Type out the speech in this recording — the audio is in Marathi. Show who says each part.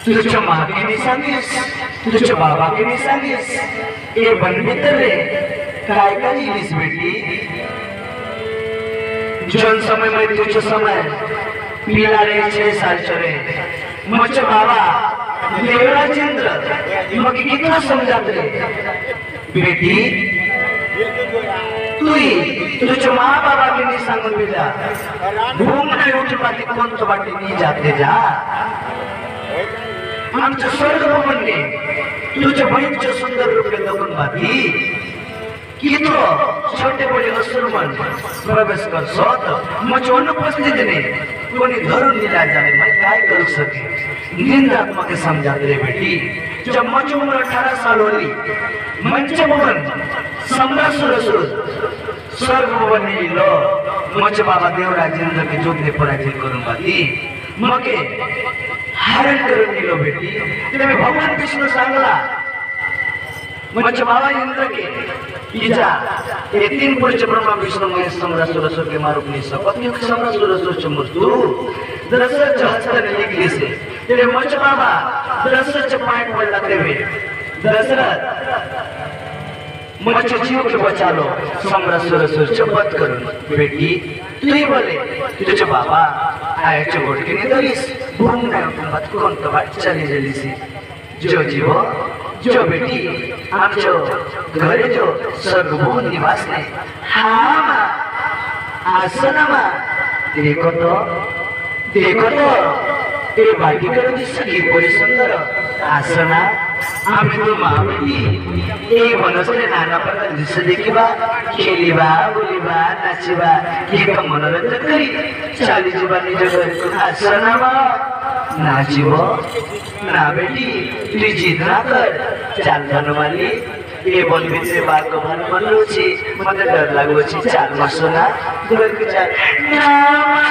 Speaker 1: तुझ्या मागे निसालीस तुझ्या बाबाके निसालीस ए बनभितरे काय काय लिहिलीस बेटी जन समय में तुझे समय पीला रे 6 साल चले मुझे बाबा देवराज इंद्र मग कितना समझात रे बेटी तुझे माँ बाबा के नहीं सांगून दिला घूमने उठी पाती कोण तो बाटी नहीं जाते जा आमचं स्वर्ग भवनने तुझ्या बहीणच्या सुंदर रूपे बघून पाती कितो छोटे बड़े असुरमन प्रवेश कर सोत मुझे अनुपस्थित ने कोणी धरून निला जाने मैं काय करू सके निंदात्मक समझा दे बेटी जब मुझे उम्र 18 साल होली मंच भवन सम्रासुर स्वर्ग भवन लो मुझे बाबा देवराज इंद्र के जोगने पराजित करून पाती मगे हरण करून निलो बेटी तेव्हा भगवान विष्णू सांगला मुझे बाबा इंद्र के इजा ये 3 पुरुष ब्रह्मा विष्णु महेश सम्रासुर के मारूप नहीं सकत क्योंकि सम्रासुर मृत्यु दशरथ हस्तने लिखली से तेरे मुझे बाबा दशरथ पाय पडला तेवे दशरथ मुझे जीव के बचा लो सम्रासुर चपत करून बेटी तू बोले तुझे बाबा आयचे गोटके ने दरीस भूम नाही मत कोण तो वाट चली गेली सी जो जीव जो बेटी आमचो घरे जो सर्वभूम निवास ने हामा आसनमा देखो तो ए बाटी करू दिसली बड़ी सुंदर आसना आम्ही तो मावली ए मनसले नाना प्रकार दिस देखिबा खेलिबा बोलिबा नाचिबा एक मनोरंजन करी चाली जीवा निज घर आसनामा नाचिब ना बेटी तुझी जिद ना कर चाल धनवाली ए बोल भितरे बाग भान मनलो छी मते डर लागो छी चाल मसोना घर के चाल नामा